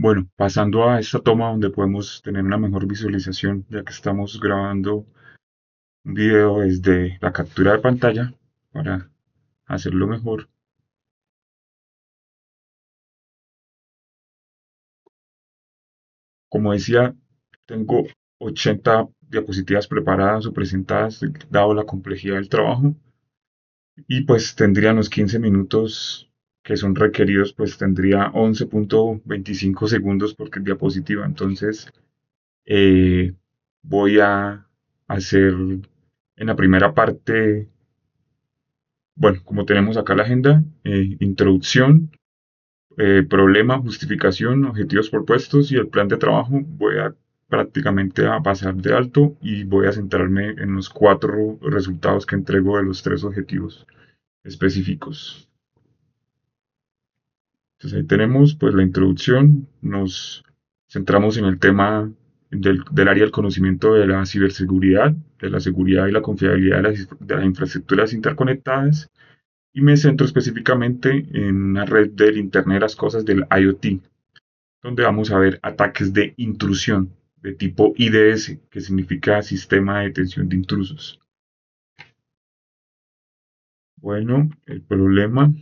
Bueno, pasando a esta toma donde podemos tener una mejor visualización, ya que estamos grabando un video desde la captura de pantalla para hacerlo mejor. Como decía, tengo 80 diapositivas preparadas o presentadas, dado la complejidad del trabajo, y pues tendría los 15 minutos que son requeridos, pues tendría 11.25 segundos por diapositiva. Entonces, eh, voy a hacer en la primera parte. Bueno, como tenemos acá la agenda, introducción, problema, justificación, objetivos propuestos y el plan de trabajo, voy a prácticamente a pasar de alto y voy a centrarme en los cuatro resultados que entrego de los tres objetivos específicos. Entonces ahí tenemos pues la introducción, nos centramos en el tema del área del conocimiento de la ciberseguridad, de la seguridad y la confiabilidad de las infraestructuras interconectadas. Y me centro específicamente en una red del Internet de las Cosas del IoT, donde vamos a ver ataques de intrusión de tipo IDS, que significa Sistema de Detención de Intrusos. Bueno, el problema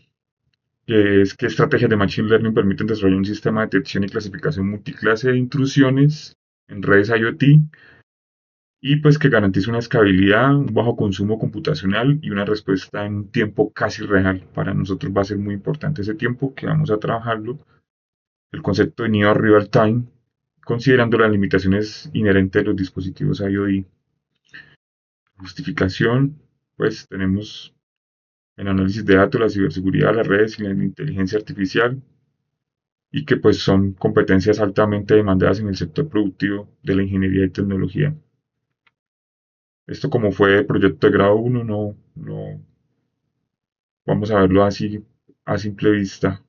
es que estrategias de Machine Learning permiten desarrollar un sistema de detección y clasificación multiclase de intrusiones en redes IoT y pues que garantice una escalabilidad, un bajo consumo computacional y una respuesta en un tiempo casi real. Para nosotros va a ser muy importante ese tiempo que vamos a trabajarlo. El concepto de Near Real Time, considerando las limitaciones inherentes de los dispositivos IoT. Justificación, pues tenemos el análisis de datos, la ciberseguridad, las redes y la inteligencia artificial, y que pues son competencias altamente demandadas en el sector productivo de la ingeniería y tecnología. Esto como fue proyecto de grado 1, no vamos a verlo así a simple vista,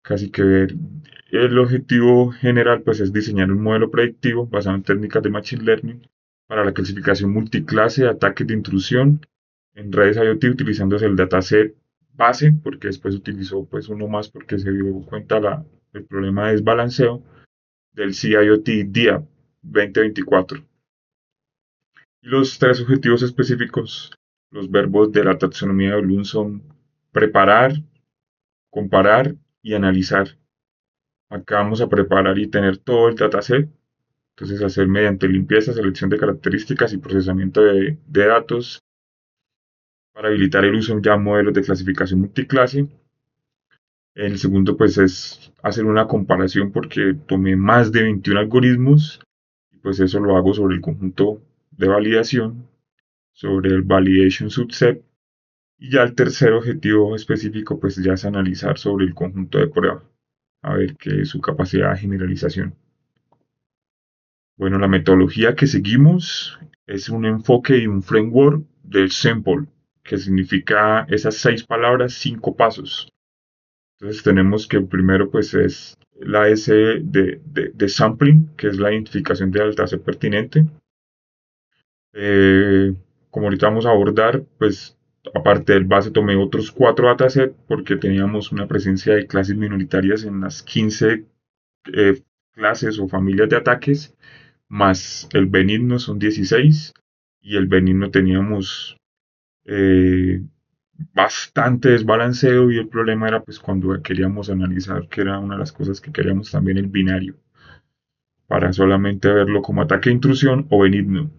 casi que ver. El objetivo general pues es diseñar un modelo predictivo basado en técnicas de Machine Learning para la clasificación multiclase de ataques de intrusión en redes IoT utilizándose el dataset base, porque después utilizó pues uno más porque se dio cuenta el problema de desbalanceo del CIoT DIA 2024. Y los tres objetivos específicos, los verbos de la taxonomía de Bloom son preparar, comparar y analizar. Acá vamos a preparar y tener todo el dataset. Entonces, hacer mediante limpieza, selección de características y procesamiento de datos para habilitar el uso ya modelos de clasificación multiclase. El segundo, pues, es hacer una comparación porque tomé más de 21 algoritmos y pues eso lo hago sobre el conjunto de validación, sobre el validation subset. Y ya el tercer objetivo específico, pues ya es analizar sobre el conjunto de prueba, a ver qué es su capacidad de generalización. Bueno, la metodología que seguimos es un enfoque y un framework del sample, que significa esas 6 palabras, 5 pasos. Entonces tenemos que primero pues es la S de sampling, que es la identificación del dataset pertinente. Eh, Como ahorita vamos a abordar, pues aparte del base tomé otros 4 datasets porque teníamos una presencia de clases minoritarias en las 15 clases o familias de ataques, más el benigno son 16 y el benigno teníamos eh, bastante desbalanceo y el problema era pues cuando queríamos analizar, que era una de las cosas que queríamos también, el binario, para solamente verlo como ataque de intrusión o benigno.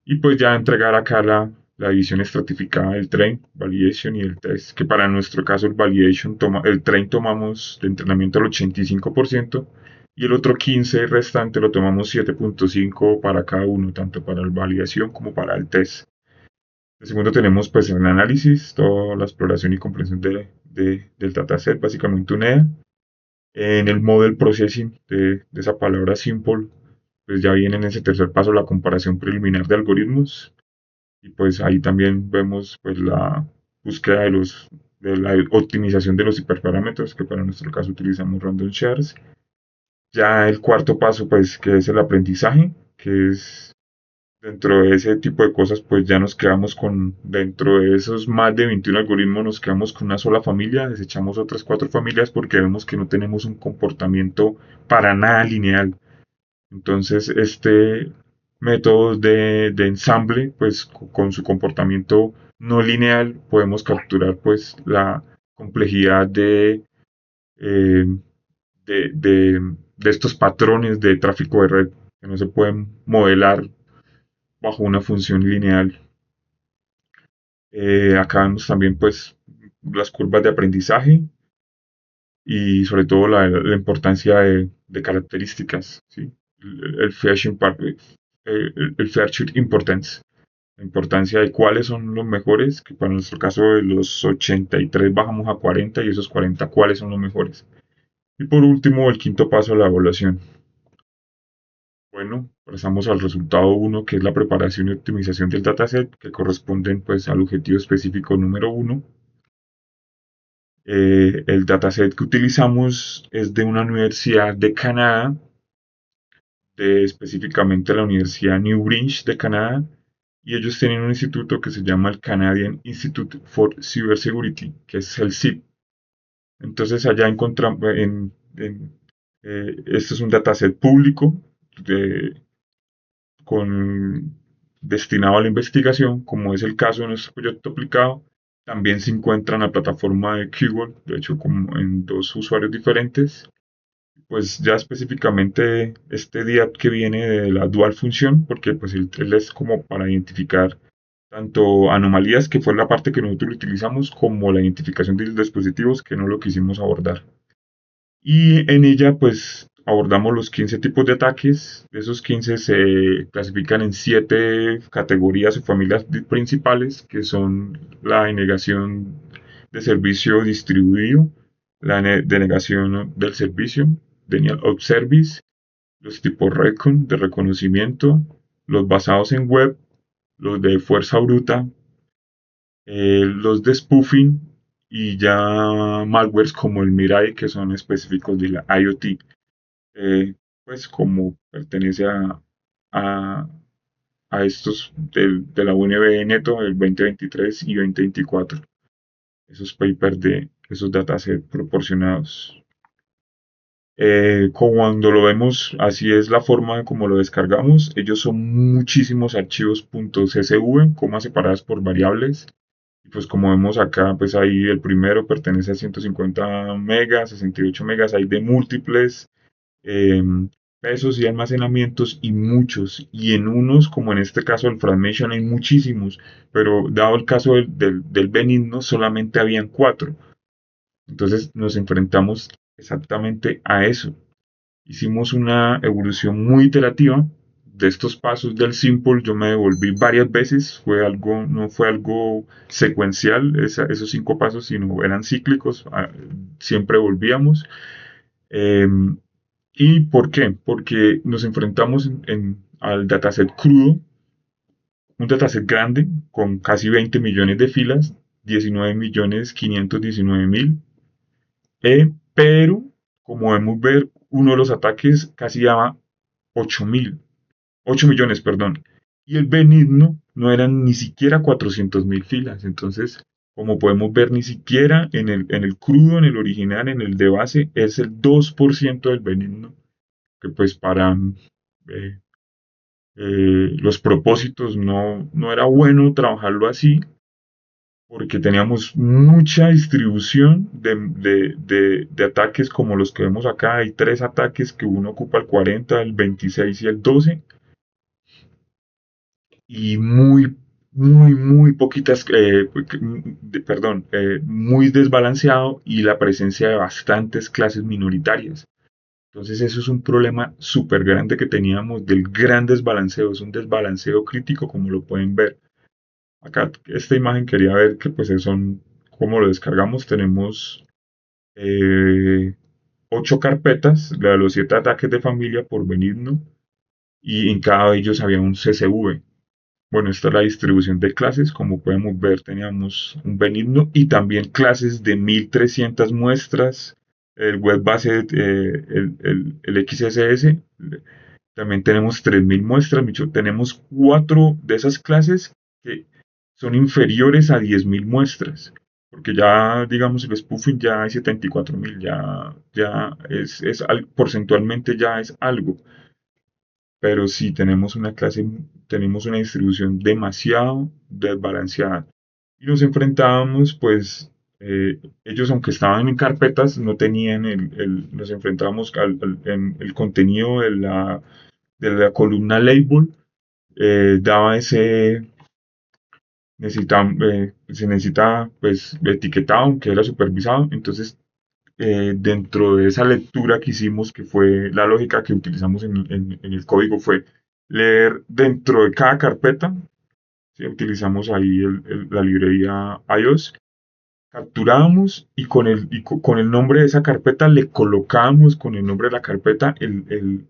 Y pues ya entregar acá la división estratificada del train, validation y el test, que para nuestro caso el train tomamos de entrenamiento el 85% y el otro 15 restante lo tomamos 7.5 para cada uno, tanto para la validación como para el test. De segundo tenemos pues el análisis, toda la exploración y comprensión del dataset, básicamente un EDA. En el model processing de esa palabra simple, pues ya viene en ese tercer paso la comparación preliminar de algoritmos y pues ahí también vemos pues la búsqueda de la optimización de los hiperparámetros, que para nuestro caso utilizamos random shares. Ya el cuarto paso pues que es el aprendizaje, que es Dentro de ese tipo de cosas, pues ya nos quedamos dentro de esos más de 21 algoritmos, nos quedamos con una sola familia, desechamos otras cuatro familias porque vemos que no tenemos un comportamiento para nada lineal. Entonces, este método de ensamble, pues con su comportamiento no lineal, podemos capturar pues la complejidad eh, de estos patrones de tráfico de red que no se pueden modelar bajo una función lineal. Acá vemos también pues las curvas de aprendizaje y sobre todo la importancia de características, ¿sí? El feature, el feature importance, la importancia de cuáles son los mejores, que para nuestro caso de los 83 bajamos a 40 y esos 40 cuáles son los mejores. Y por último, el quinto paso, la evaluación. Bueno, pasamos al resultado uno, que es la preparación y optimización del dataset, que corresponden pues al objetivo específico número uno. El dataset que utilizamos es de una universidad de Canadá, específicamente la Universidad Newbridge de Canadá, y ellos tienen un instituto que se llama el Canadian Institute for Cybersecurity, que es el CIP. Entonces allá encontramos, este es un dataset público de, destinado a la investigación, como es el caso de nuestro proyecto aplicado. También se encuentra en la plataforma de Google, de hecho como en dos usuarios diferentes. Pues ya específicamente este día que viene de la dual función, porque pues él es como para identificar tanto anomalías, que fue la parte que nosotros utilizamos, como la identificación de los dispositivos, que no lo quisimos abordar. Y en ella pues abordamos los 15 tipos de ataques. De esos 15 se clasifican en 7 categorías o familias principales, que son la denegación de servicio distribuido, la denegación del servicio, denial of service, los tipos recon de reconocimiento, los basados en web, los de fuerza bruta, los de spoofing y ya malwares como el Mirai, que son específicos de la IoT, pues como pertenece a, a estos de la UNB Neto del 2023 y 2024, esos papers de esos datasets proporcionados. Cuando lo vemos, así es la forma como lo descargamos. Ellos son muchísimos archivos .csv, comas separadas por variables. Y pues como vemos acá, pues ahí el primero pertenece a 150 megas, 68 megas, hay de múltiples eh, pesos y almacenamientos y muchos. Y en unos, como en este caso el Fragmentation, hay muchísimos, pero dado el caso del benigno, solamente habían 4. Entonces nos enfrentamos exactamente a eso. Hicimos una evolución muy iterativa de estos pasos del simple. Yo me devolví varias veces, no fue algo secuencial esos 5 pasos, sino eran cíclicos, siempre volvíamos. Eh, ¿Y por qué? Porque nos enfrentamos al dataset crudo, un dataset grande con casi 20 millones de filas, 19.519.000. Pero, como podemos ver, uno de los ataques casi daba 8 millones, perdón. Y el benigno no eran ni siquiera 400.000 filas. Entonces, como podemos ver, ni siquiera en el crudo, en el original, en el de base, es el 2% del benigno, que pues para eh, los propósitos no era bueno trabajarlo así, porque teníamos mucha distribución de ataques como los que vemos acá. Hay 3 ataques que uno ocupa el 40, el 26 y el 12, y muy poquitas, perdón, muy desbalanceado, y la presencia de bastantes clases minoritarias. Entonces eso es un problema súper grande que teníamos del gran desbalanceo, es un desbalanceo crítico como lo pueden ver. Acá esta imagen quería ver que pues son, como lo descargamos, tenemos eh, 8 carpetas, la de los 7 ataques de familia por benigno, y en cada de ellos había un CSV. Bueno, esta es la distribución de clases. Como podemos ver, teníamos un benigno y también clases de 1.300 muestras, el web base, el XSS, También tenemos 3.000 muestras. Micho, tenemos 4 de esas clases que son inferiores a 10.000 muestras. Porque ya, digamos, el spoofing ya hay 74.000, ya porcentualmente ya es algo. Pero sí tenemos una clase, tenemos una distribución demasiado desbalanceada. Y nos enfrentábamos, pues, ellos aunque estaban en carpetas, no tenían nos enfrentábamos en el contenido de la columna label, daba se necesitaba, pues, etiquetado, que era supervisado. Entonces, dentro de esa lectura que hicimos, que fue la lógica que utilizamos en el código, fue leer dentro de cada carpeta. ¿Sí? Utilizamos ahí la librería iOS, capturábamos y con el nombre de esa carpeta le colocábamos con el nombre de la carpeta el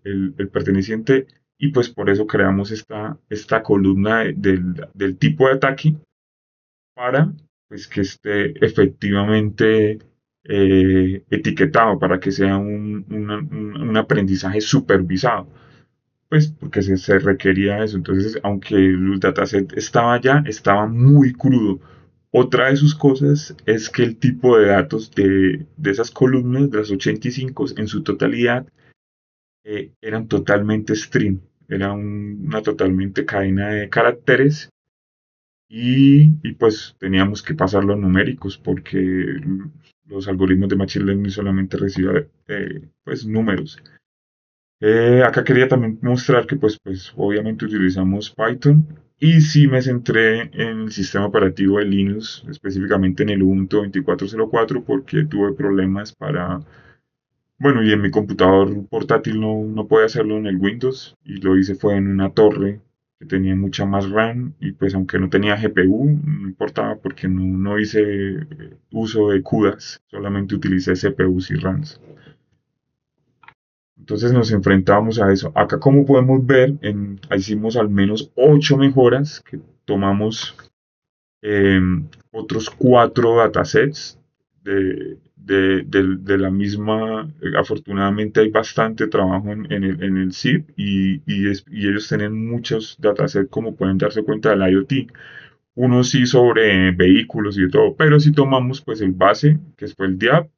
perteneciente, y pues por eso creamos esta columna del tipo de ataque para, pues, que esté efectivamente etiquetado, para que sea un aprendizaje supervisado, pues porque se requería eso. Entonces, aunque el dataset estaba ya, estaba muy crudo. Otra de sus cosas es que el tipo de datos de esas columnas, de las 85 en su totalidad, eran totalmente string, era una totalmente cadena de caracteres, y pues teníamos que pasarlo a numéricos porque los algoritmos de Machine Learning solamente reciben pues números. Acá quería también mostrar que pues obviamente utilizamos Python, y sí me centré en el sistema operativo de Linux, específicamente en el Ubuntu 24.04, porque tuve problemas bueno, y en mi computador portátil no podía hacerlo en el Windows, y lo hice fue en una torre que tenía mucha más RAM, y pues aunque no tenía GPU, no importaba porque no hice uso de CUDAs, solamente utilicé CPUs y RAMs. Entonces nos enfrentábamos a eso. Acá, como podemos ver, hicimos al menos 8 mejoras, que tomamos eh, otros 4 datasets de la misma. Afortunadamente hay bastante trabajo en el SIP, y ellos tienen muchos datasets, como pueden darse cuenta, del IoT. Uno sí sobre vehículos y de todo, pero si tomamos pues el base, que fue el DIAP.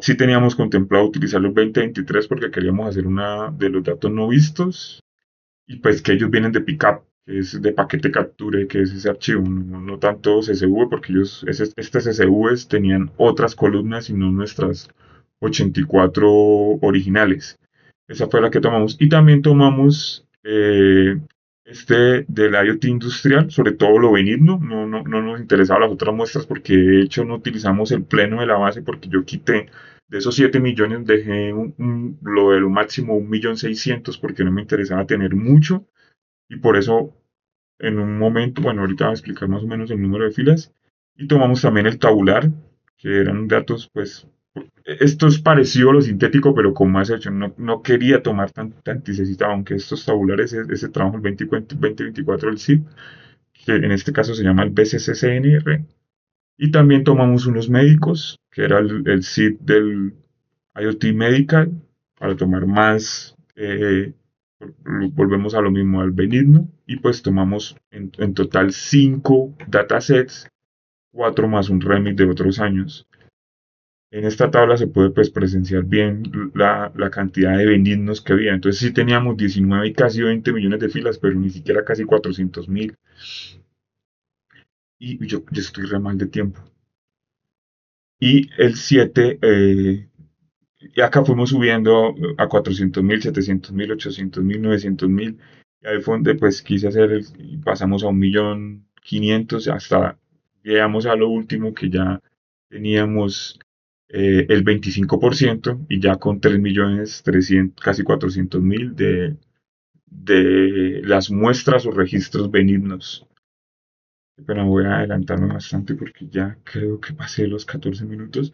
Sí teníamos contemplado utilizar los 2023 porque queríamos hacer una de los datos no vistos, y pues que ellos vienen de pickup, que es de paquete capture, que es ese archivo, no tanto CSV, porque este CSVs tenían otras columnas y no nuestras 84 originales. Esa fue la que tomamos. Y también tomamos del IoT industrial, sobre todo lo benigno. No nos interesaban las otras muestras, porque de hecho no utilizamos el pleno de la base, porque yo quité de esos 7 millones, dejé lo de lo máximo 1.600.000, porque no me interesaba tener mucho. Y por eso, en un momento, bueno, ahorita voy a explicar más o menos el número de filas. Y tomamos también el tabular, que eran datos, pues, esto es parecido a lo sintético, pero con más hecho. No quería tomar tanticecita, aunque estos tabulares, ese trabajo, el 2024 del SIP, que en este caso se llama el BCCCNR. Y también tomamos unos médicos, que era el SIP del IoT Medical, para tomar más. Volvemos a lo mismo, al benigno, y pues tomamos en total 5 datasets, 4 más un remix de otros años. En esta tabla se puede, pues, presenciar bien la cantidad de benignos que había. Entonces sí teníamos 19 y casi 20 millones de filas, pero ni siquiera casi 400.000. Y yo estoy re mal de tiempo. Y el 7, y acá fuimos subiendo a 400.000, 700.000, 800.000, 900.000. Y ahí fue donde pues quise hacer, y pasamos a 1.500.000, hasta llegamos a lo último, que ya teníamos el 25%, y ya con 3.300.000, casi 400.000 de las muestras o registros benignos. Pero voy a adelantarme bastante porque ya creo que pasé los 14 minutos.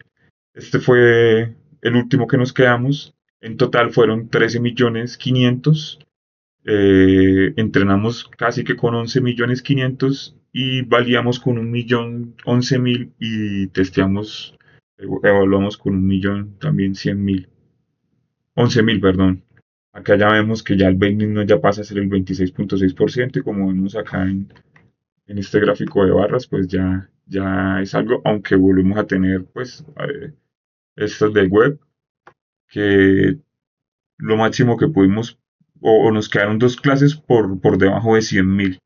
Este fue el último que nos quedamos. En total fueron 13.500.000. Entrenamos casi que con 11.500.000, y valíamos con 1.011.000, y testeamos, evaluamos con 1.000.000, también 100.000. 11.000, perdón. Acá ya vemos que ya el bending no ya pasa a ser el 26.6% y como vemos acá en este gráfico de barras, pues ya es algo, aunque volvemos a tener pues estas de web, que lo máximo que pudimos, o nos quedaron dos clases por debajo de 100.000,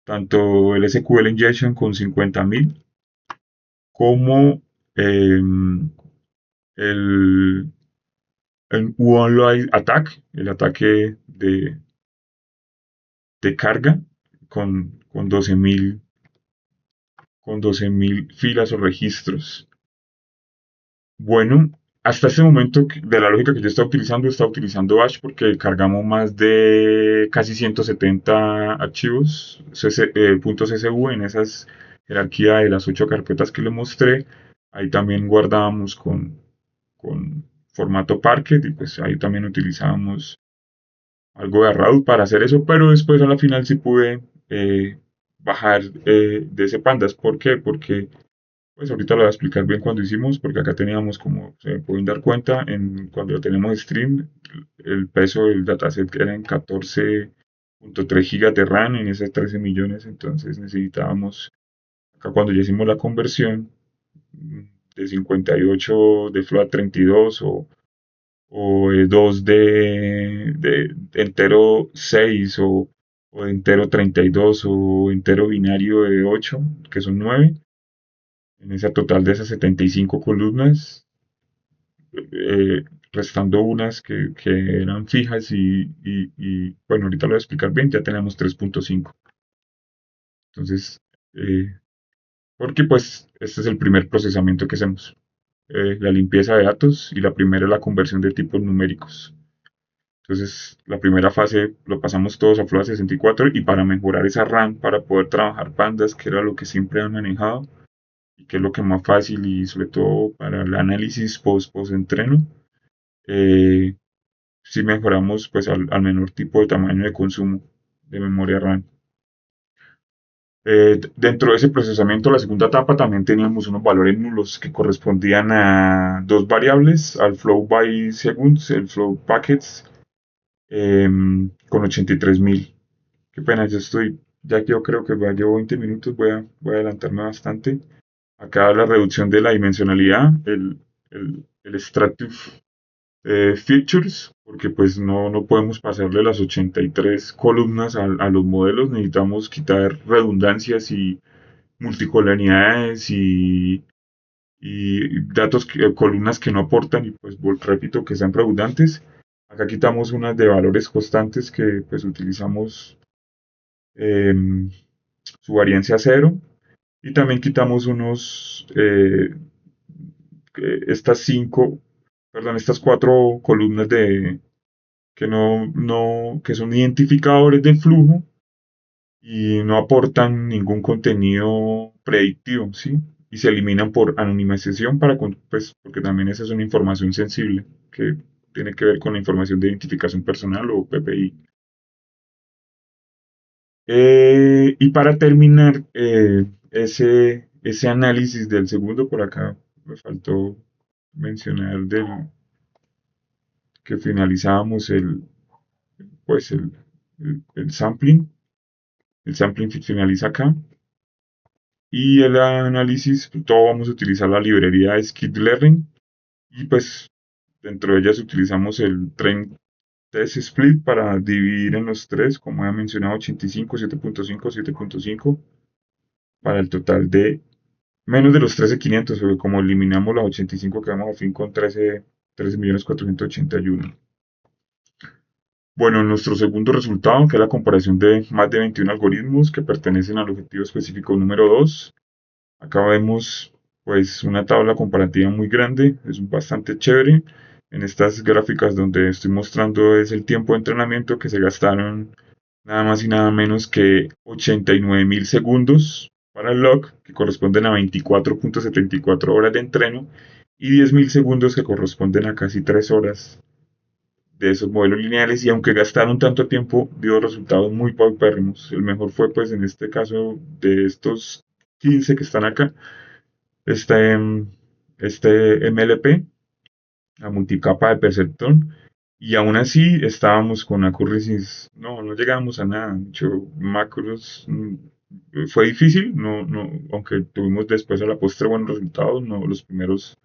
tanto el SQL Injection con 50.000 como el, el OneLine Attack, el ataque de carga con 12.000 filas o registros. Bueno, hasta este momento de la lógica que yo estaba utilizando Bash porque cargamos más de casi 170 archivos .csv en esas jerarquía de las 8 carpetas que le mostré. Ahí también guardábamos con formato Parquet y pues ahí también utilizábamos algo de Raud para hacer eso, pero después a la final sí pude bajar de ese Pandas. ¿Por qué? Porque pues ahorita lo voy a explicar bien cuando hicimos, porque acá teníamos, como se pueden dar cuenta, cuando lo tenemos stream, el peso del dataset era en 14.3 gigas de RAM en esas 13 millones, entonces necesitábamos, acá cuando ya hicimos la conversión, mm, de 58 de float 32 o de 2 de entero 6 o de entero 32 o entero binario de 8 que son 9 en esa total de esas 75 columnas, restando unas que eran fijas bueno, ahorita lo voy a explicar bien, ya tenemos 3.5. Entonces, eh, porque pues este es el primer procesamiento que hacemos, la limpieza de datos y la primera es la conversión de tipos numéricos. Entonces, la primera fase lo pasamos todos a FLOA 64 y para mejorar esa RAM, para poder trabajar pandas, que era lo que siempre han manejado, y que es lo que más fácil y sobre todo para el análisis post entreno, eh, si mejoramos pues al menor tipo de tamaño de consumo de memoria RAM. Dentro de ese procesamiento, la segunda etapa también teníamos unos valores nulos que correspondían a dos variables, al flow by seconds, el flow packets, con 83.000. Qué pena, ya que yo creo que ya llevo 20 minutos, voy a adelantarme bastante. Acá la reducción de la dimensionalidad, el extractive features, porque pues no podemos pasarle las 83 columnas a los modelos, necesitamos quitar redundancias y multicolonialidades y datos, columnas que no aportan y pues repito que sean redundantes. Acá quitamos unas de valores constantes que pues utilizamos em, su variancia cero y también quitamos estas estas cuatro columnas que son identificadores del flujo y no aportan ningún contenido predictivo, ¿sí? Y se eliminan por anonimización pues, porque también esa es una información sensible que tiene que ver con la información de identificación personal o PPI. Y para terminar ese análisis del segundo, por acá me faltó mencionar que finalizábamos pues el sampling. El sampling finaliza acá. Y el análisis, pues, todo vamos a utilizar la librería de Skitlearning. Y pues dentro de ellas utilizamos el Train Test Split para dividir en los tres, como he mencionado, 85, 7.5, 7.5, para el total de menos de los 13.500, porque como eliminamos las 85 quedamos al fin con 13.481.000. Bueno, nuestro segundo resultado, que es la comparación de más de 21 algoritmos que pertenecen al objetivo específico número 2. Acá vemos pues una tabla comparativa muy grande, es bastante chévere. En estas gráficas donde estoy mostrando es el tiempo de entrenamiento que se gastaron nada más y nada menos que 89.000 segundos para el log, que corresponden a 24.74 horas de entreno, y 10.000 segundos que corresponden a casi 3 horas de esos modelos lineales. Y aunque gastaron tanto tiempo, dio resultados muy paupérrimos. El mejor fue pues en este caso de estos 15 que están acá, este, este MLP, la multicapa de perceptrón, Y aún así estábamos con accuracies, no llegábamos a nada. De hecho, macros fue difícil, aunque tuvimos después a la postre buenos resultados, no, los primeros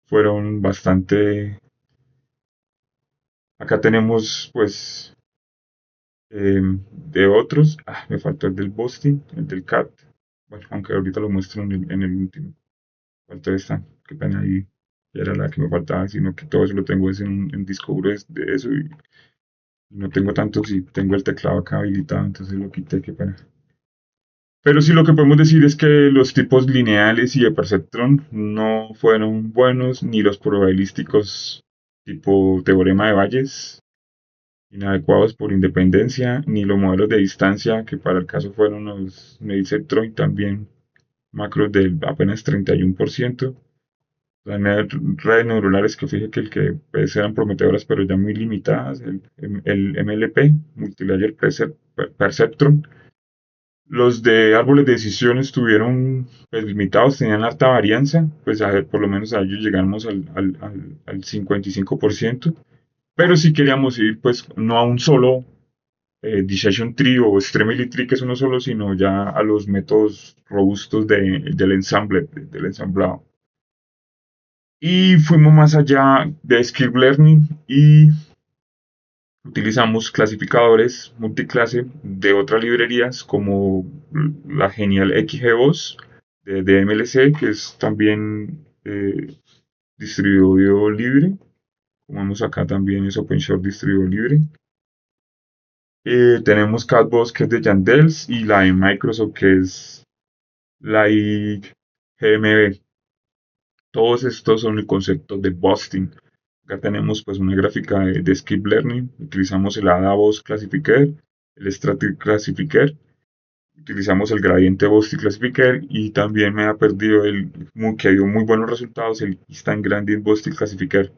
fueron bastante. Acá tenemos pues de otros, me faltó el del Boston, el del CAT, bueno, aunque ahorita lo muestro en el último. Faltó esta, qué pena ahí, era la que me faltaba, sino que todo eso lo tengo es en disco duro de eso y no tengo tanto, si tengo el teclado acá habilitado, entonces lo quité, qué pena. Pero sí lo que podemos decir es que los tipos lineales y de perceptrón no fueron buenos, ni los probabilísticos tipo teorema de Bayes, inadecuados por independencia, ni los modelos de distancia, que para el caso fueron los Medicetron, también macros del apenas 31%. Las redes neuronales que fije que pues, eran prometedoras, pero ya muy limitadas, el MLP, Multilayer Perceptron. Los de árboles de decisión estuvieron pues, limitados, tenían alta varianza, pues a ver, por lo menos a ellos llegamos al 55%, pero si queríamos ir pues no a un solo Decision Tree o Extremely Tree, que es uno solo, sino ya a los métodos robustos del ensamble, del ensamblado. Y fuimos más allá de Skill Learning y utilizamos clasificadores multiclase de otras librerías como la genial XGBoost de MLC, que es también distribuido libre. Como vemos acá también es OpenShore distribuido libre. Tenemos CatBoost que es de Yandels y la de Microsoft que es la IGMB. Todos estos son el concepto de busting. Acá tenemos pues una gráfica de Skip Learning. Utilizamos el ADA-Bost Classifier, el Static Classifier. Utilizamos el Gradiente Bost Classifier y también me ha perdido que dio muy buenos resultados, el Instant Gradient Bost Classifier.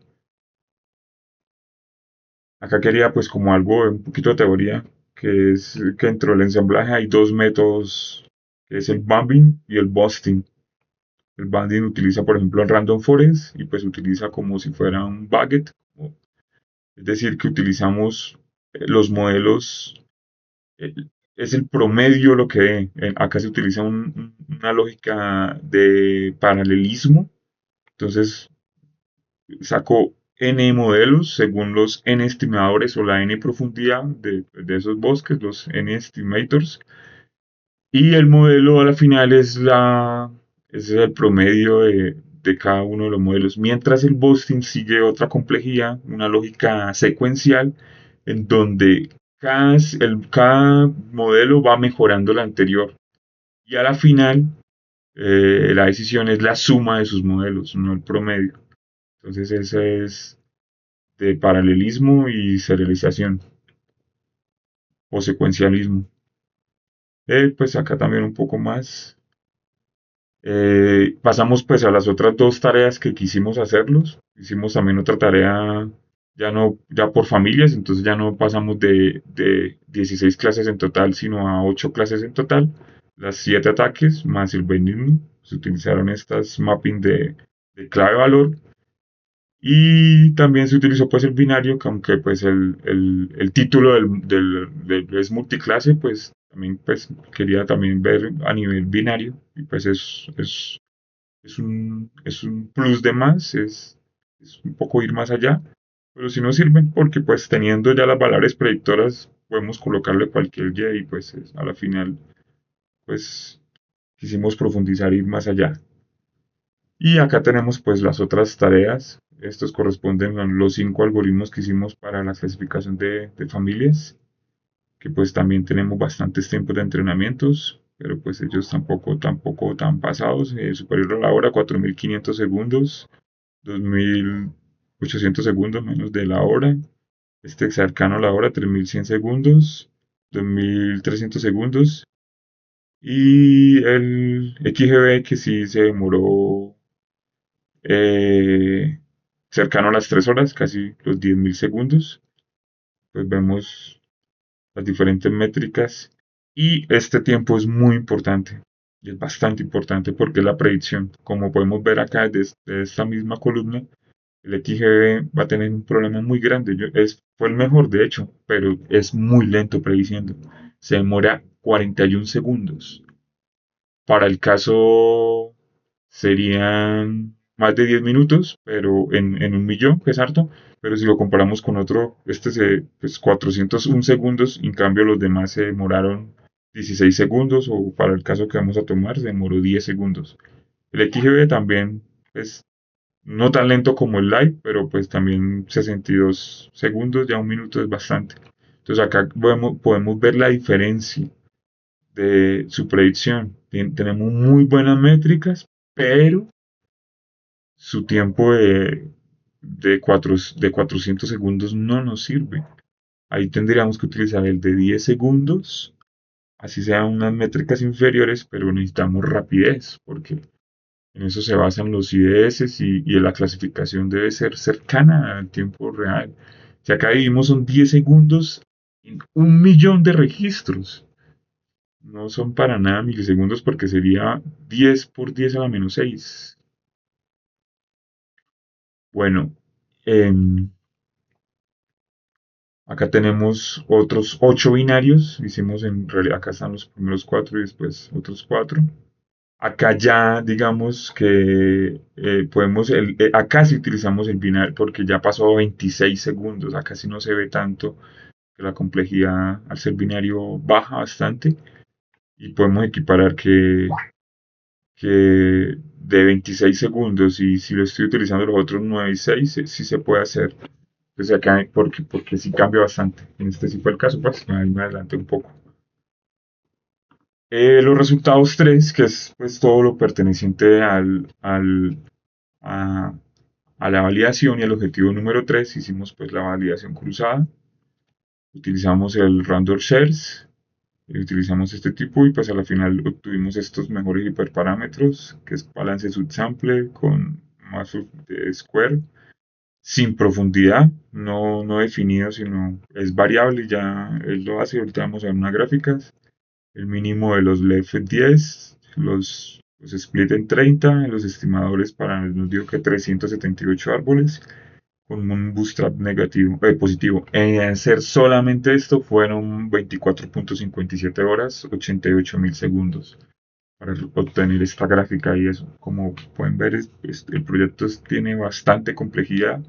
Acá quería pues como algo, un poquito de teoría, que es que dentro del ensamblaje hay dos métodos, que es el bumping y el busting. El banding utiliza, por ejemplo, el random forest y pues utiliza como si fuera un bucket. Es decir, que utilizamos los modelos, eh, es el promedio lo que acá se utiliza una lógica de paralelismo. Entonces, saco n modelos según los n estimadores o la n profundidad de esos bosques, los n estimators. Y el modelo a la final es el promedio de cada uno de los modelos. Mientras el busting sigue otra complejidad, una lógica secuencial, en donde cada modelo va mejorando el anterior. Y a la final, la decisión es la suma de sus modelos, no el promedio. Entonces, ese es de paralelismo y serialización o secuencialismo. Pues acá también un poco más. Pasamos pues a las otras dos tareas que quisimos hacerlos. Hicimos también otra tarea ya no, ya por familias, entonces ya no pasamos de 16 clases en total, sino a 8 clases en total. Las 7 ataques más el binding. Se utilizaron estas mapping de clave valor. Y también se utilizó pues el binario, que aunque pues el título es multiclase, pues también pues quería también ver a nivel binario y pues es un plus de más, es un poco ir más allá, pero si no sirven porque pues teniendo ya las variables predictoras podemos colocarle cualquier y y pues a la final pues quisimos profundizar y ir más allá. Y acá tenemos pues las otras tareas. Estos corresponden a los 5 algoritmos que hicimos para la clasificación de familias, que pues también tenemos bastantes tiempos de entrenamientos, pero pues ellos tampoco tan pasados. Superior a la hora, 4.500 segundos, 2.800 segundos menos de la hora. Este cercano a la hora, 3.100 segundos, 2.300 segundos. Y el XGB que sí se demoró eh, cercano a las 3 horas, casi los 10.000 segundos. Pues vemos las diferentes métricas y este tiempo es muy importante y es bastante importante porque es la predicción. Como podemos ver acá desde esta misma columna, El XGB va a tener un problema muy grande. Fue el mejor, de hecho, pero es muy lento prediciendo. Se demora 41 segundos. Para el caso serían más de 10 minutos, pero en un millón, que es harto. Pero si lo comparamos con otro, pues 401 segundos, en cambio los demás se demoraron 16 segundos, o para el caso que vamos a tomar, se demoró 10 segundos. El XGB también es no tan lento como el Live, pero pues también 62 segundos, ya un minuto es bastante. Entonces acá podemos ver la diferencia de su predicción. Tenemos muy buenas métricas, pero su tiempo de 400 segundos no nos sirve. Ahí tendríamos que utilizar el de 10 segundos, así sean unas métricas inferiores, pero necesitamos rapidez, porque en eso se basan los IDS y la clasificación debe ser cercana al tiempo real. Si acá vivimos son 10 segundos en un millón de registros. No son para nada milisegundos porque sería 10 por 10 a la menos 6. Bueno, em, acá tenemos otros 8 binarios. Hicimos en realidad, acá están los primeros 4 y después otros 4. Acá ya digamos que acá sí utilizamos el binario porque ya pasó a 26 segundos. Acá sí no se ve tanto que la complejidad al ser binario baja bastante y podemos equiparar que de 26 segundos, y si lo estoy utilizando los otros 9 y 6, sí se puede hacer. Entonces acá, porque sí cambia bastante. En este sí fue el caso, pues ahí me adelanté un poco. Los resultados 3, que es pues todo lo perteneciente a, a la validación, y el objetivo número 3 hicimos pues la validación cruzada. Utilizamos el random shares, utilizamos este tipo y pues a la final obtuvimos estos mejores hiperparámetros, que es balance subsample con mass of the square, sin profundidad, no definido, sino es variable, ya él lo hace. Ahorita vamos a ver unas gráficas. El mínimo de los LEF 10, los split en 30, los estimadores nos dio que 378 árboles con un bootstrap positivo. En hacer solamente esto fueron 24.57 horas, 88.000 segundos para obtener esta gráfica, y eso, como pueden ver, el proyecto tiene bastante complejidad,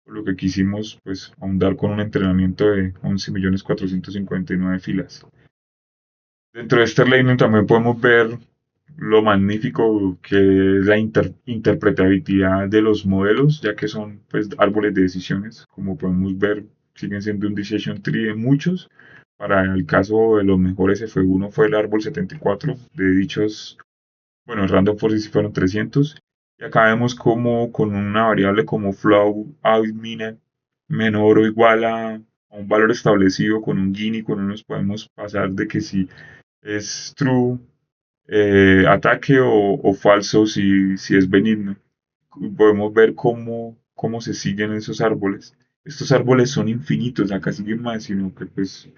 por lo que quisimos pues ahondar con un entrenamiento de 11.459.000 filas. Dentro de este learning también podemos ver lo magnífico que es la interpretabilidad de los modelos, ya que son pues árboles de decisiones. Como podemos ver, siguen siendo un decision tree de muchos. Para el caso de los mejores F1 fue el árbol 74 de dichos, bueno, el random forest sí fueron 300. Y acá vemos como con una variable como flow out menor o igual a un valor establecido con un Gini, con unos podemos pasar de que si es true ataque, o falso si es benigno. Podemos ver cómo se siguen esos árboles. Estos árboles son infinitos, acá siguen más, sino que pues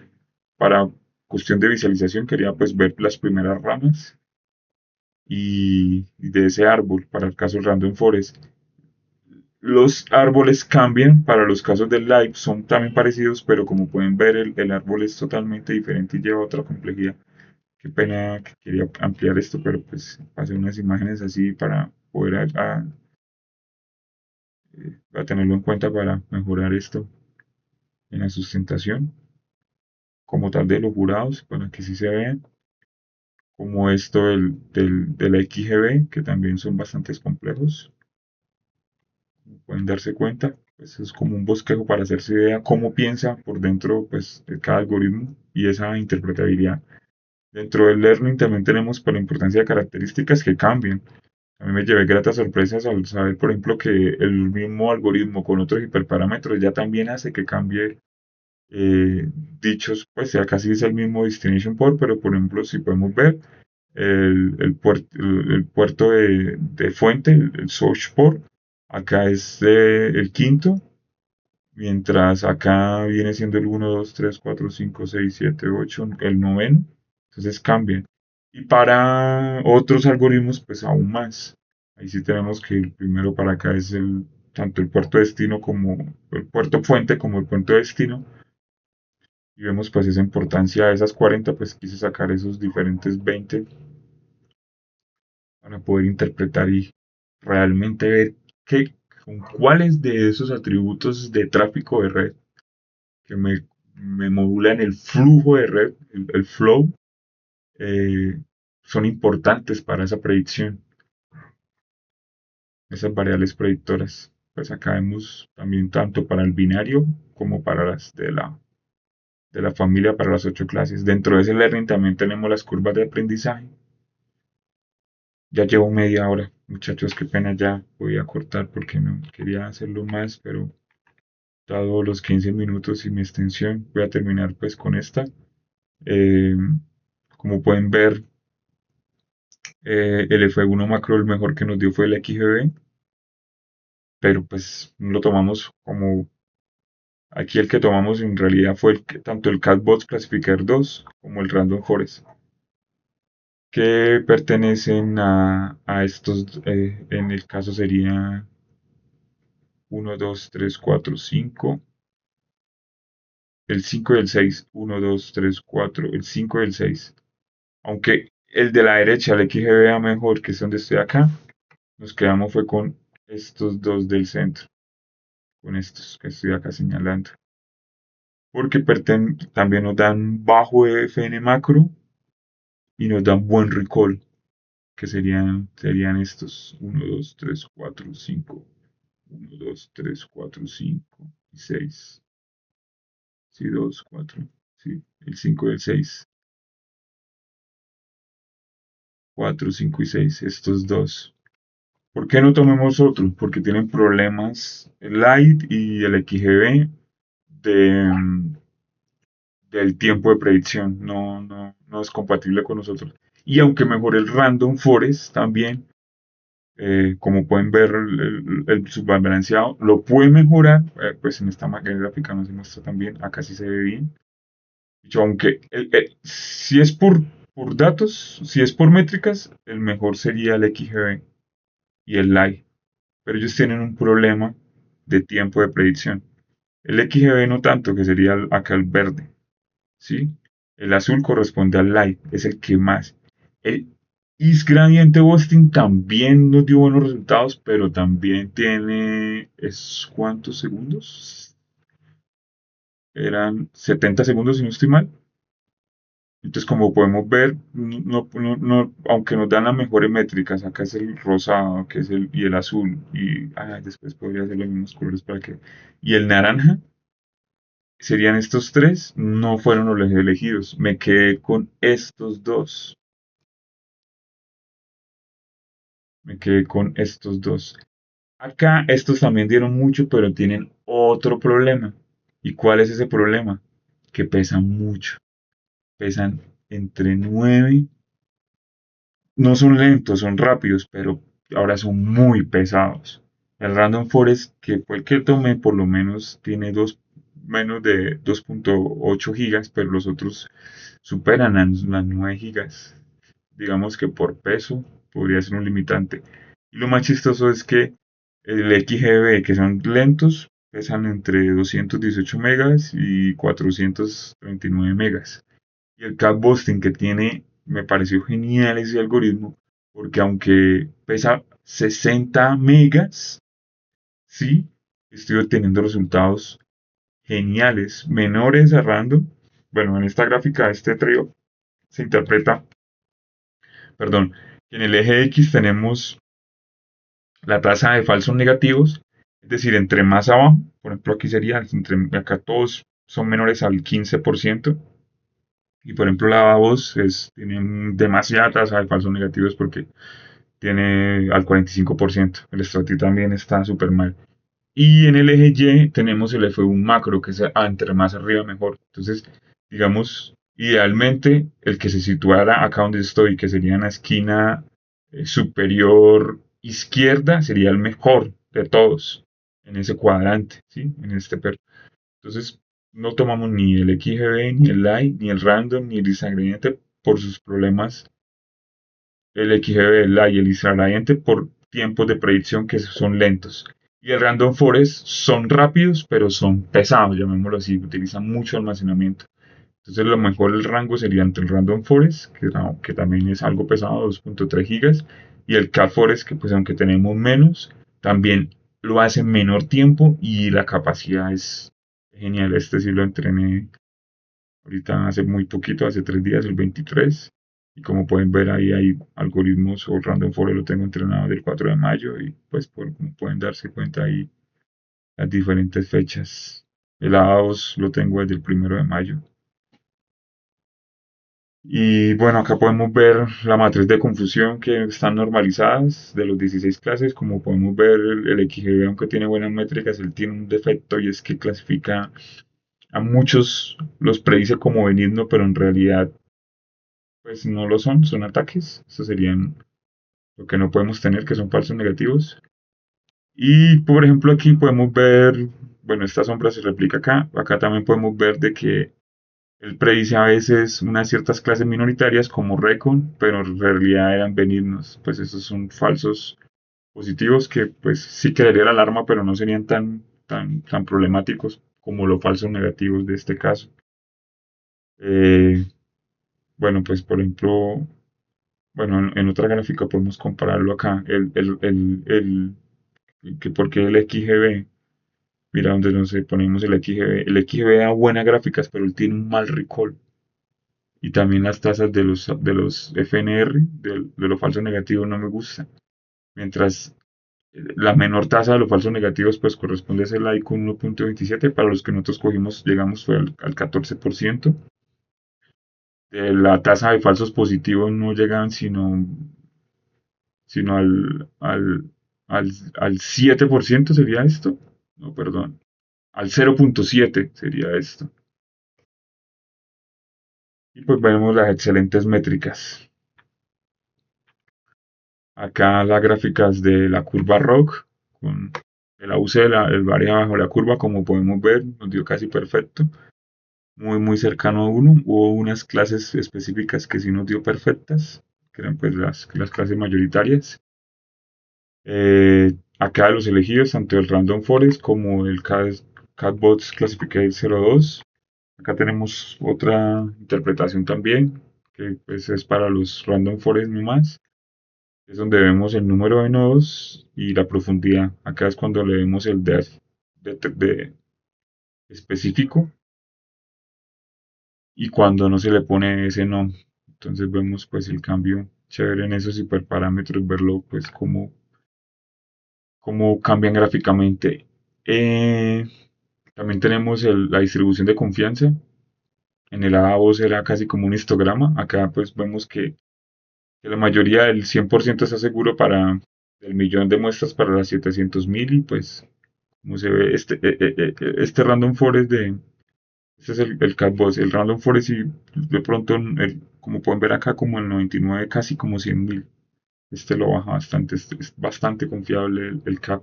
para cuestión de visualización quería pues ver las primeras ramas y de ese árbol para el caso del Random Forest. Los árboles cambian para los casos del live, son también parecidos, pero como pueden ver el árbol es totalmente diferente y lleva otra complejidad. Qué pena que quería ampliar esto, pero pues pasé unas imágenes así para poder a tenerlo en cuenta para mejorar esto en la sustentación como tal de los jurados, para que sí se vean, como esto del XGB, que también son bastante complejos, como pueden darse cuenta. Pues es como un bosquejo para hacerse idea cómo piensa por dentro pues, de cada algoritmo y esa interpretabilidad. Dentro del learning también tenemos por la importancia de características que cambian. A mí me llevé gratas sorpresas al saber, por ejemplo, que el mismo algoritmo con otros hiperparámetros ya también hace que cambie dichos, pues ya casi es el mismo destination port, pero por ejemplo, si podemos ver el puerto de fuente, el source port, acá es el quinto, mientras acá viene siendo el 1, 2, 3, 4, 5, 6, 7, 8, el noveno. Entonces cambian. Y para otros algoritmos, pues aún más. Ahí sí tenemos que el primero para acá es el tanto el puerto destino como el puerto fuente como el puerto destino, y vemos pues esa importancia de esas 40, pues quise sacar esos diferentes 20 para poder interpretar y realmente ver qué, con cuáles de esos atributos de tráfico de red que me modulan el flujo de red, el flow, eh, son importantes para esa predicción, esas variables predictoras. Pues acá vemos también tanto para el binario como para las de la familia para las 8 clases. Dentro de ese learning también tenemos las curvas de aprendizaje. Ya llevo media hora, muchachos, qué pena, ya voy a cortar porque no quería hacerlo más, pero dado los 15 minutos y mi extensión, voy a terminar pues con esta. Eh, Como pueden ver, el F1 macro el mejor que nos dio fue el XGB, pero pues no lo tomamos como aquí el que tomamos en realidad fue tanto el Catbots Classifier 2 como el Random Forest, que pertenecen a estos, en el caso sería uno 2 3 4 5 el 5 y el 6 1 2 3 4 el 5 y el 6. Aunque el de la derecha, el XGBA mejor, que es donde estoy acá, nos quedamos fue con estos dos del centro, con estos que estoy acá señalando. Porque también nos dan bajo FN macro y nos dan buen recall, que serían estos uno 2 3 4 5 1 2 3 4 5 y 6. Sí, 2 4 sí, el 5 y el 6. 4 5 y 6 estos dos. ¿Por qué no tomemos otros? Porque tienen problemas el Light y el XGB de, del tiempo de predicción. No es compatible con nosotros. Y aunque mejore el Random Forest también, como pueden ver, el subbalanceado lo puede mejorar. Pues en esta máquina gráfica no se muestra tan bien. Acá sí se ve bien. Dicho, aunque si es por datos, si es por métricas, el mejor sería el XGB y el Light. Pero ellos tienen un problema de tiempo de predicción. El XGB no tanto, que sería acá el verde, ¿sí? El azul corresponde al light, es el que más. El Is Gradiente Boston también nos dio buenos resultados, pero también tiene, ¿cuántos segundos? Eran 70 segundos si no estoy mal. Entonces, como podemos ver, aunque nos dan las mejores métricas, acá es el rosado, que es y el azul, y después podría ser los mismos colores para que. Y el naranja, serían estos tres, no fueron los elegidos. Me quedé con estos dos. Me quedé con estos dos. Acá estos también dieron mucho, pero tienen otro problema. ¿Y cuál es ese problema? Que pesan mucho. Pesan entre 9. No son lentos, son rápidos, pero ahora son muy pesados. El Random Forest, que fue el que tomé, por lo menos tiene menos de 2.8 gigas, pero los otros superan las 9 gigas. Digamos que por peso podría ser un limitante. Y lo más chistoso es que el XGB, que son lentos, pesan entre 218 megas y 439 megas. Y el Catbusting que tiene, me pareció genial ese algoritmo, porque aunque pesa 60 megas, sí, estoy obteniendo resultados geniales, menores a random. Bueno, en esta gráfica, este trío se interpreta, perdón, en el eje X tenemos la tasa de falsos negativos, es decir, entre más abajo, por ejemplo aquí sería, acá todos son menores al 15%. Y por ejemplo, la voz tiene demasiada tasa de falsos negativos porque tiene al 45%. El Strati también está súper mal. Y en el eje Y tenemos el F1 macro, que es entre más arriba mejor. Entonces, digamos, idealmente el que se situara acá donde estoy, que sería en la esquina superior izquierda, sería el mejor de todos en ese cuadrante, ¿sí? En este entonces, no tomamos ni el XGB, ni el light, ni el random, ni el ingrediente por sus problemas. El XGB, el light y el ingrediente por tiempos de predicción que son lentos. Y el Random Forest son rápidos, pero son pesados, llamémoslo así, utilizan mucho almacenamiento. Entonces, lo mejor el rango sería entre el Random Forest, que también es algo pesado, 2.3 gigas, y el Cat Forest, que pues aunque tenemos menos, también lo hace en menor tiempo y la capacidad es genial. Este sí lo entrené ahorita hace muy poquito, hace 3 días, el 23. Y como pueden ver ahí hay algoritmos o Random Forest lo tengo entrenado del 4 de mayo y pues como pueden darse cuenta ahí las diferentes fechas. El AOS lo tengo desde el 1 de mayo. Y bueno, acá podemos ver la matriz de confusión que están normalizadas de los 16 clases. Como podemos ver, el XGB, aunque tiene buenas métricas, él tiene un defecto y es que clasifica a muchos, los predice como benigno, pero en realidad pues no lo son, son ataques. Eso serían lo que no podemos tener, que son falsos negativos. Y por ejemplo aquí podemos ver, bueno, esta sombra se replica acá. Acá también podemos ver de que él predice a veces unas ciertas clases minoritarias como Recon, pero en realidad eran benignos. Pues esos son falsos positivos que pues sí crearía la alarma, pero no serían tan problemáticos como los falsos negativos de este caso. Eh, bueno, pues por ejemplo, bueno, en otra gráfica podemos compararlo acá. Que porque el XGB, mira donde nos ponemos el XGB. El XGB da buenas gráficas, pero él tiene un mal recall. Y también las tasas de los FNR, de los falsos negativos, no me gustan. Mientras la menor tasa de los falsos negativos pues corresponde a ser la IQ 1.27. Para los que nosotros cogimos, llegamos fue al 14%. La tasa de falsos positivos no llegan sino al 7%, sería esto. No, perdón. Al 0.7 sería esto. Y pues vemos las excelentes métricas. Acá las gráficas de la curva ROC con el AUC, el varía bajo la curva, como podemos ver, nos dio casi perfecto, muy muy cercano a uno. Hubo unas clases específicas que sí nos dio perfectas, que eran pues las clases mayoritarias. Acá los elegidos, tanto el Random Forest como el Catbots Classified 02. Acá tenemos otra interpretación también, que pues es para los Random Forest nomás. Es donde vemos el número de nodos y la profundidad. Acá es cuando le vemos el depth de específico y cuando no se le pone ese no. Entonces vemos pues el cambio chévere en esos hiperparámetros, verlo pues cómo cambian gráficamente. Eh, También tenemos la distribución de confianza. En el A2 era casi como un histograma. Acá pues vemos que la mayoría del 100% está seguro para el millón de muestras para las 700.000 y pues como se ve este random forest este es el catboss, el random forest y de pronto como pueden ver acá como el 99 casi como 100.000. Este lo baja bastante, es bastante confiable el cap.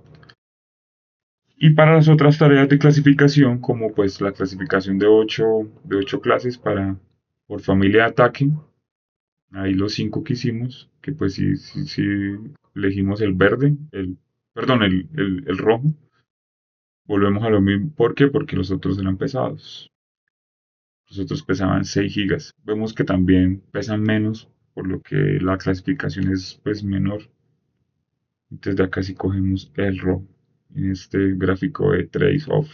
Y para las otras tareas de clasificación, como pues la clasificación de ocho clases por familia de ataque, ahí los 5 que hicimos, que pues si elegimos el verde, perdón, el rojo, volvemos a lo mismo. ¿Por qué? Porque los otros eran pesados. Los otros pesaban 6 gigas. Vemos que también pesan menos, por lo que la clasificación es pues menor. Entonces de acá sí cogemos el rojo. En este gráfico de trace-off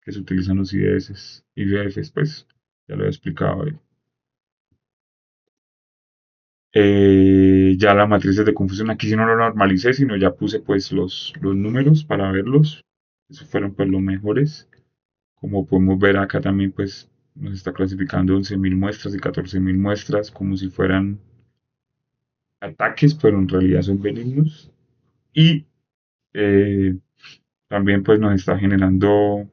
que se utilizan los IDS y IDFs, pues ya lo he explicado ahí. Ya la matriz de confusión, aquí sí no lo normalicé, sino ya puse pues los números para verlos. Esos fueron pues los mejores. Como podemos ver acá también pues nos está clasificando 11.000 muestras y 14.000 muestras como si fueran ataques, pero en realidad son benignos. Y eh, también pues nos está generando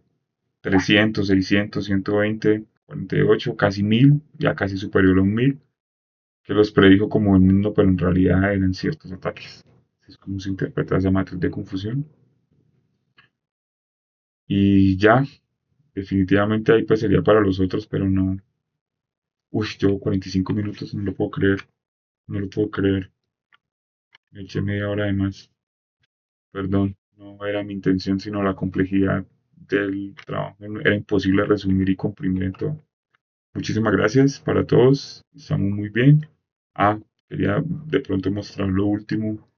300, 600, 120, 48, casi 1000, ya casi superior a un 1000, que los predijo como benigno, pero en realidad eran ciertos ataques. Así es como se interpreta esa matriz de confusión. Y ya, definitivamente ahí pues sería para los otros, pero no. Uy, llevo 45 minutos, no lo puedo creer, no lo puedo creer. Me eché media hora de más. Perdón, no era mi intención, sino la complejidad del trabajo. Era imposible resumir y comprimir en todo. Muchísimas gracias para todos. Estamos muy bien. Ah, quería de pronto mostrar lo último,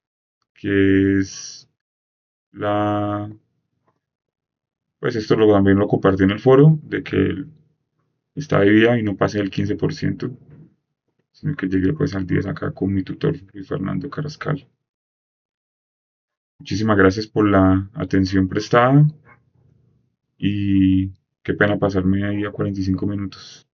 que es la... Pues esto también lo compartí en el foro, de que está de vida y no pasé el 15%, sino que llegué pues al 10 acá con mi tutor Luis Fernando Carrascal. Muchísimas gracias por la atención prestada y qué pena pasarme ahí a 45 minutos.